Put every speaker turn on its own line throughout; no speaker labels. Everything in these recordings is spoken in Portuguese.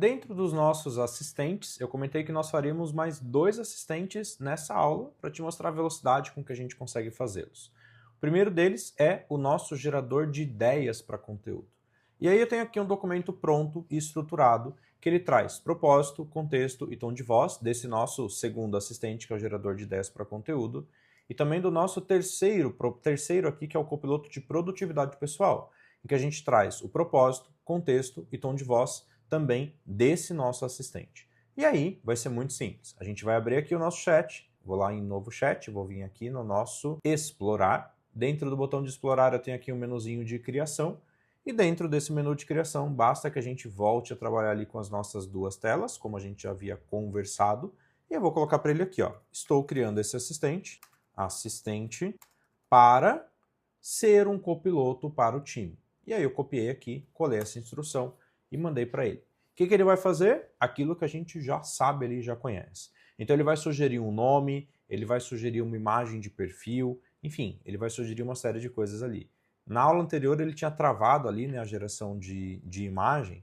Dentro dos nossos assistentes, eu comentei que nós faríamos mais 2 assistentes nessa aula para te mostrar a velocidade com que a gente consegue fazê-los. O primeiro deles é o nosso gerador de ideias para conteúdo. E aí eu tenho aqui um documento pronto e estruturado que ele traz propósito, contexto e tom de voz desse nosso segundo assistente, que é o gerador de ideias para conteúdo, e também do nosso terceiro aqui, que é o copiloto de produtividade pessoal, em que a gente traz o propósito, contexto e tom de voz também desse nosso assistente. E aí vai ser muito simples. A gente vai abrir aqui o nosso chat, vou lá em novo chat, vou vir aqui no nosso explorar. Dentro do botão de explorar eu tenho aqui um menuzinho de criação, e dentro desse menu de criação basta que a gente volte a trabalhar ali com as nossas 2 telas, como a gente já havia conversado, e eu vou colocar para ele aqui, ó, estou criando esse assistente para ser um copiloto para o time. E aí eu copiei aqui, colei essa instrução e mandei para ele. O que ele vai fazer? Aquilo que a gente já sabe, ele já conhece. Então ele vai sugerir um nome, ele vai sugerir uma imagem de perfil, enfim, ele vai sugerir uma série de coisas ali. Na aula anterior ele tinha travado ali, né, a geração de imagem.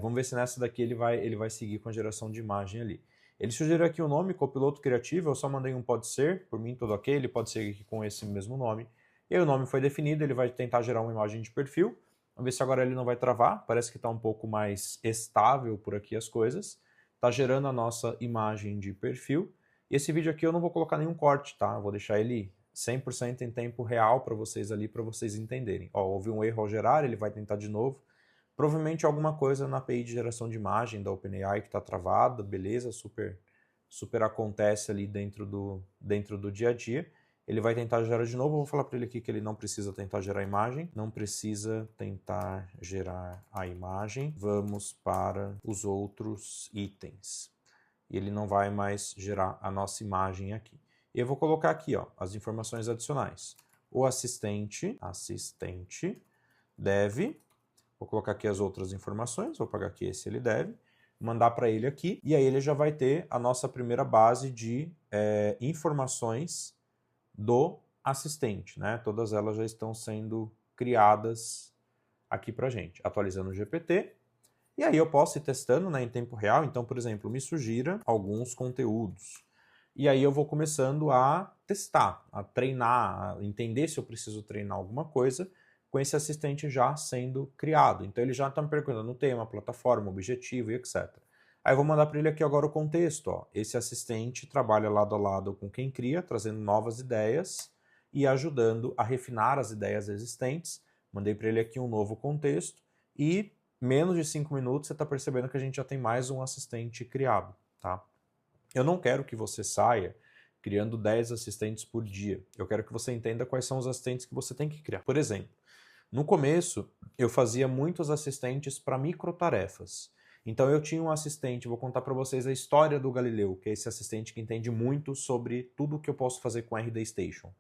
Vamos ver se nessa daqui ele vai seguir com a geração de imagem ali. Ele sugeriu aqui o nome, copiloto criativo, eu só mandei um pode ser, por mim tudo ok, ele pode ser aqui com esse mesmo nome. E aí o nome foi definido, ele vai tentar gerar uma imagem de perfil. Vamos ver se agora ele não vai travar, parece que está um pouco mais estável por aqui as coisas. Está gerando a nossa imagem de perfil. E esse vídeo aqui eu não vou colocar nenhum corte, tá? Eu vou deixar ele 100% em tempo real para vocês ali, para vocês entenderem. Ó, houve um erro ao gerar, ele vai tentar de novo. Provavelmente alguma coisa na API de geração de imagem da OpenAI que está travada, beleza, super acontece ali dentro do dia a dia. Ele vai tentar gerar de novo, eu vou falar para ele aqui que ele não precisa tentar gerar a imagem. Não precisa tentar gerar a imagem. Vamos para os outros itens. E ele não vai mais gerar a nossa imagem aqui. E eu vou colocar aqui, ó, as informações adicionais. O assistente deve, vou colocar aqui as outras informações, vou pagar aqui esse ele deve, mandar para ele aqui, e aí ele já vai ter a nossa primeira base de informações do assistente, né? Todas elas já estão sendo criadas aqui para gente, atualizando o GPT. E aí eu posso ir testando, né, em tempo real. Então, por exemplo, me sugira alguns conteúdos. E aí eu vou começando a testar, a treinar, a entender se eu preciso treinar alguma coisa com esse assistente já sendo criado. Então ele já está me perguntando o tema, plataforma, objetivo e etc. Aí eu vou mandar para ele aqui agora o contexto. Ó. Esse assistente trabalha lado a lado com quem cria, trazendo novas ideias e ajudando a refinar as ideias existentes. Mandei para ele aqui um novo contexto e menos de 5 minutos você está percebendo que a gente já tem mais um assistente criado. Tá? Eu não quero que você saia criando 10 assistentes por dia. Eu quero que você entenda quais são os assistentes que você tem que criar. Por exemplo, no começo eu fazia muitos assistentes para microtarefas. Então eu tinha um assistente, vou contar para vocês a história do Galileu, que é esse assistente que entende muito sobre tudo que eu posso fazer com o RD Station.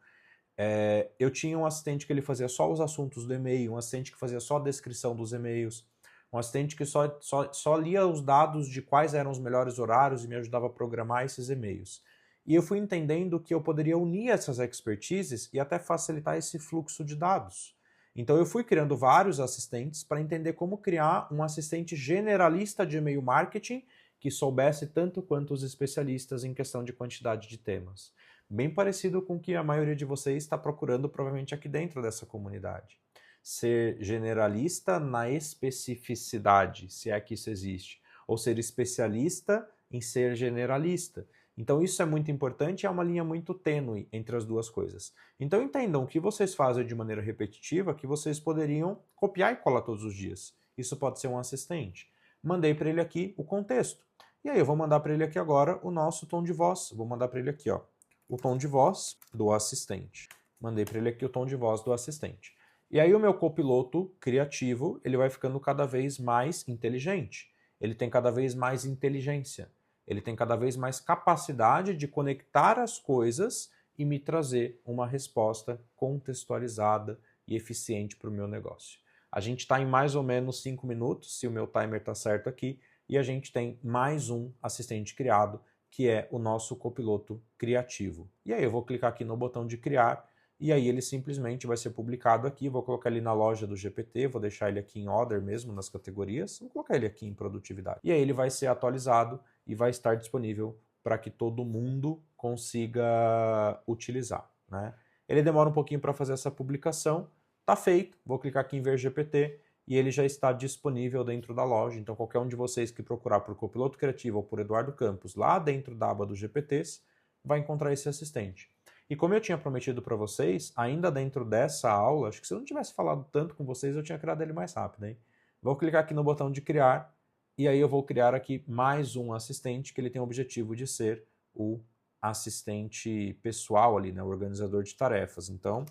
Eu tinha um assistente que ele fazia só os assuntos do e-mail, um assistente que fazia só a descrição dos e-mails, um assistente que só lia os dados de quais eram os melhores horários e me ajudava a programar esses e-mails. E eu fui entendendo que eu poderia unir essas expertises e até facilitar esse fluxo de dados. Então eu fui criando vários assistentes para entender como criar um assistente generalista de e-mail marketing que soubesse tanto quanto os especialistas em questão de quantidade de temas. Bem parecido com o que a maioria de vocês está procurando provavelmente aqui dentro dessa comunidade. Ser generalista na especificidade, se é que isso existe, ou ser especialista em ser generalista. Então isso é muito importante e é uma linha muito tênue entre as duas coisas. Então entendam que vocês fazem de maneira repetitiva, que vocês poderiam copiar e colar todos os dias. Isso pode ser um assistente. Mandei para ele aqui o contexto. E aí eu vou mandar para ele aqui agora o nosso tom de voz. Vou mandar para ele aqui, ó, o tom de voz do assistente. Mandei para ele aqui o tom de voz do assistente. E aí o meu copiloto criativo, ele vai ficando cada vez mais inteligente. Ele tem cada vez mais inteligência. Ele tem cada vez mais capacidade de conectar as coisas e me trazer uma resposta contextualizada e eficiente para o meu negócio. A gente está em mais ou menos 5 minutos, se o meu timer está certo aqui, e a gente tem mais um assistente criado, que é o nosso copiloto criativo. E aí eu vou clicar aqui no botão de criar e aí ele simplesmente vai ser publicado aqui, vou colocar ele na loja do GPT, vou deixar ele aqui em order mesmo, nas categorias, vou colocar ele aqui em produtividade. E aí ele vai ser atualizado e vai estar disponível para que todo mundo consiga utilizar, né? Ele demora um pouquinho para fazer essa publicação, tá feito, vou clicar aqui em ver GPT e ele já está disponível dentro da loja, então qualquer um de vocês que procurar por Copiloto Criativo ou por Eduardo Campos lá dentro da aba dos GPTs, vai encontrar esse assistente. E como eu tinha prometido para vocês, ainda dentro dessa aula, acho que se eu não tivesse falado tanto com vocês, eu tinha criado ele mais rápido, hein? Vou clicar aqui no botão de criar, e aí eu vou criar aqui mais um assistente que ele tem o objetivo de ser o assistente pessoal ali, né? O organizador de tarefas. Então,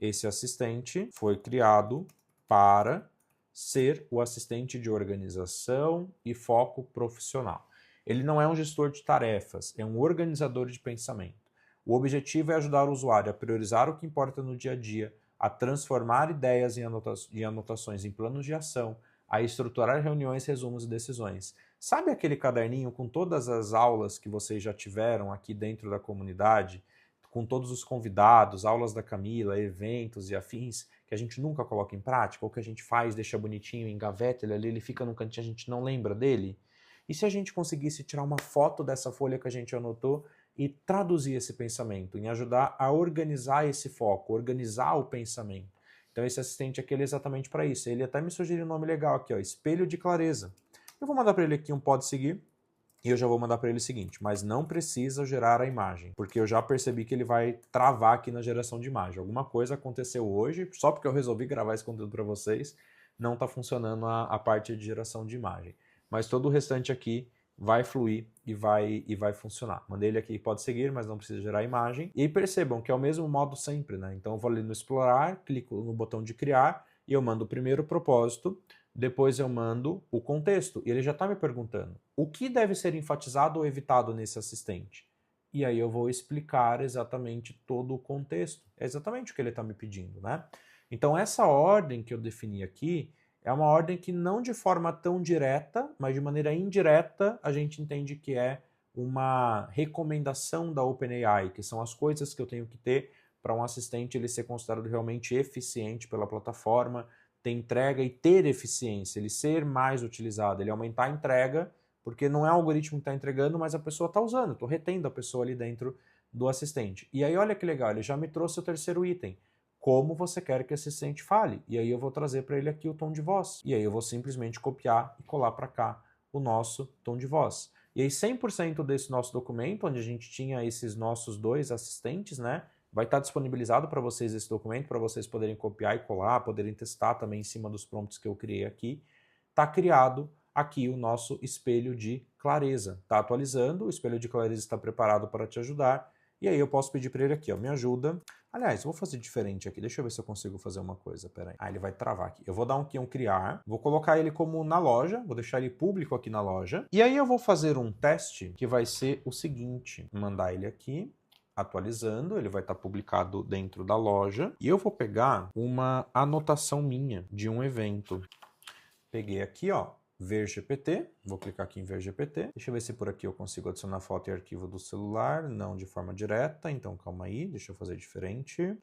esse assistente foi criado para ser o assistente de organização e foco profissional. Ele não é um gestor de tarefas, é um organizador de pensamento. O objetivo é ajudar o usuário a priorizar o que importa no dia a dia, a transformar ideias e anotações em planos de ação, a estruturar reuniões, resumos e decisões. Sabe aquele caderninho com todas as aulas que vocês já tiveram aqui dentro da comunidade, com todos os convidados, aulas da Camila, eventos e afins, que a gente nunca coloca em prática, ou que a gente faz, deixa bonitinho, engaveta ele ali, ele fica no cantinho, a gente não lembra dele? E se a gente conseguisse tirar uma foto dessa folha que a gente anotou e traduzir esse pensamento, em ajudar a organizar esse foco, organizar o pensamento? Então esse assistente aqui ele é exatamente para isso. Ele até me sugeriu um nome legal aqui, ó, Espelho de Clareza. Eu vou mandar para ele aqui um pode seguir, e eu já vou mandar para ele o seguinte, mas não precisa gerar a imagem, porque eu já percebi que ele vai travar aqui na geração de imagem. Alguma coisa aconteceu hoje, só porque eu resolvi gravar esse conteúdo para vocês, não está funcionando a parte de geração de imagem. Mas todo o restante aqui vai fluir e vai funcionar. Mandei ele aqui, pode seguir, mas não precisa gerar imagem. E aí percebam que é o mesmo modo sempre, né? Então eu vou ali no explorar, clico no botão de criar e eu mando o primeiro propósito, depois eu mando o contexto. E ele já está me perguntando, o que deve ser enfatizado ou evitado nesse assistente? E aí eu vou explicar exatamente todo o contexto. É exatamente o que ele está me pedindo, né? Então essa ordem que eu defini aqui é uma ordem que não de forma tão direta, mas de maneira indireta, a gente entende que é uma recomendação da OpenAI, que são as coisas que eu tenho que ter para um assistente ele ser considerado realmente eficiente pela plataforma, ter entrega e ter eficiência, ele ser mais utilizado, ele aumentar a entrega, porque não é o algoritmo que está entregando, mas a pessoa está usando, estou retendo a pessoa ali dentro do assistente. E aí olha que legal, ele já me trouxe o terceiro item. Como você quer que esse assistente fale. E aí eu vou trazer para ele aqui o tom de voz. E aí eu vou simplesmente copiar e colar para cá o nosso tom de voz. E aí 100% desse nosso documento, onde a gente tinha esses nossos dois assistentes, né? Vai estar disponibilizado para vocês esse documento, para vocês poderem copiar e colar, poderem testar também em cima dos prompts que eu criei aqui. Está criado aqui o nosso espelho de clareza. Está atualizando, o espelho de clareza está preparado para te ajudar. E aí eu posso pedir para ele aqui, ó, me ajuda. Aliás, eu vou fazer diferente aqui, deixa eu ver se eu consigo fazer uma coisa, peraí. Ah, ele vai travar aqui. Eu vou dar um criar, vou colocar ele como na loja, vou deixar ele público aqui na loja. E aí eu vou fazer um teste que vai ser o seguinte, mandar ele aqui, atualizando, ele vai estar publicado dentro da loja. E eu vou pegar uma anotação minha de um evento. Peguei aqui, ó, ver GPT, vou clicar aqui em ver GPT, deixa eu ver se por aqui eu consigo adicionar foto e arquivo do celular, não de forma direta, então calma aí, deixa eu fazer diferente,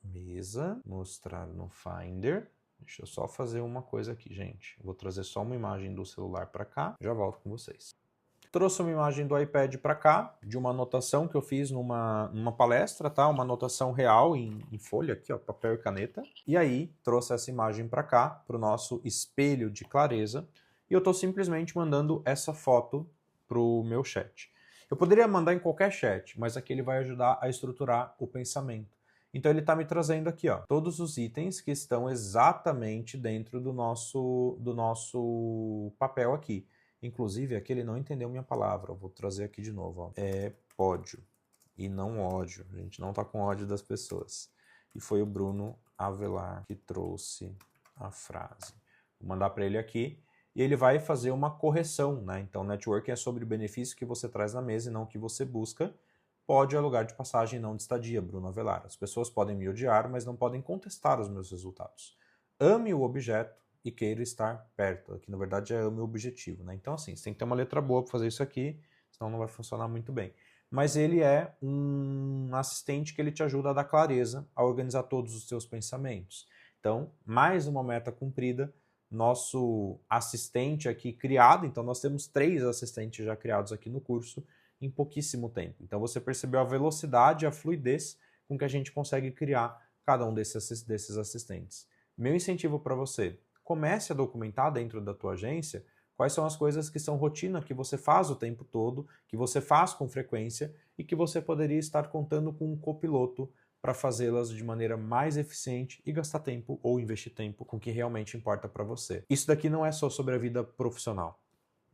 mesa, mostrar no Finder, deixa eu só fazer uma coisa aqui, gente, vou trazer só uma imagem do celular para cá, já volto com vocês. Trouxe uma imagem do iPad para cá, de uma anotação que eu fiz numa palestra, tá? Uma anotação real em folha aqui, ó, papel e caneta. E aí, trouxe essa imagem para cá, para o nosso espelho de clareza. E eu estou simplesmente mandando essa foto para o meu chat. Eu poderia mandar em qualquer chat, mas aqui ele vai ajudar a estruturar o pensamento. Então ele está me trazendo aqui, ó, todos os itens que estão exatamente dentro do nosso papel aqui. Inclusive, aqui ele não entendeu minha palavra. Eu vou trazer aqui de novo. Ó. É pódio e não ódio. A gente não está com ódio das pessoas. E foi o Bruno Avelar que trouxe a frase. Vou mandar para ele aqui e ele vai fazer uma correção, né? Então, networking é sobre o benefício que você traz na mesa e não o que você busca. Pódio é lugar de passagem, não de estadia, Bruno Avelar. As pessoas podem me odiar, mas não podem contestar os meus resultados. Ame o objeto e queira estar perto. Aqui, na verdade, é o meu objetivo, né? Então, assim, você tem que ter uma letra boa para fazer isso aqui, senão não vai funcionar muito bem. mas ele é um assistente que ele te ajuda a dar clareza, a organizar todos os seus pensamentos. Então, mais uma meta cumprida, nosso assistente aqui criado, então nós temos 3 assistentes já criados aqui no curso em pouquíssimo tempo. Então você percebeu a velocidade, a fluidez com que a gente consegue criar cada um desses assistentes. Meu incentivo para você, comece a documentar dentro da tua agência quais são as coisas que são rotina, que você faz o tempo todo, que você faz com frequência e que você poderia estar contando com um copiloto para fazê-las de maneira mais eficiente e gastar tempo ou investir tempo com o que realmente importa para você. Isso daqui não é só sobre a vida profissional.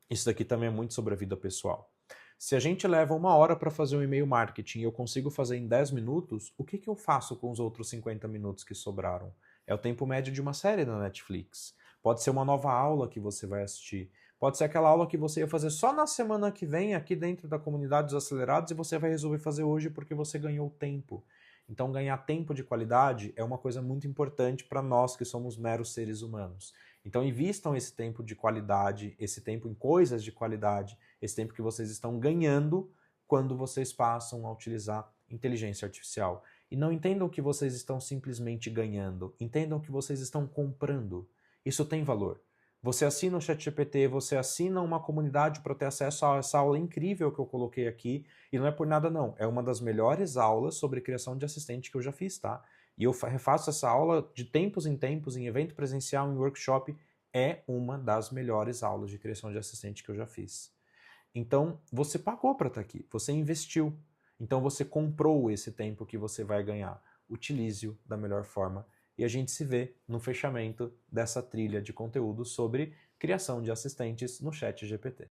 Isso daqui também é muito sobre a vida pessoal. Se a gente leva 1 hora para fazer um e-mail marketing e eu consigo fazer em 10 minutos, o que eu faço com os outros 50 minutos que sobraram? É o tempo médio de uma série na Netflix. Pode ser uma nova aula que você vai assistir. Pode ser aquela aula que você ia fazer só na semana que vem, aqui dentro da comunidade dos acelerados, e você vai resolver fazer hoje porque você ganhou tempo. Então, ganhar tempo de qualidade é uma coisa muito importante para nós que somos meros seres humanos. Então, invistam esse tempo de qualidade, esse tempo em coisas de qualidade, esse tempo que vocês estão ganhando quando vocês passam a utilizar inteligência artificial. E não entendam que vocês estão simplesmente ganhando, entendam que vocês estão comprando. Isso tem valor. Você assina o ChatGPT, você assina uma comunidade para ter acesso a essa aula incrível que eu coloquei aqui, e não é por nada não, é uma das melhores aulas sobre criação de assistente que eu já fiz, tá? E eu refaço essa aula de tempos em tempos, em evento presencial, em workshop, é uma das melhores aulas de criação de assistente que eu já fiz. Então, você pagou para estar aqui, você investiu, então você comprou esse tempo que você vai ganhar. Utilize-o da melhor forma. E a gente se vê no fechamento dessa trilha de conteúdo sobre criação de assistentes no ChatGPT.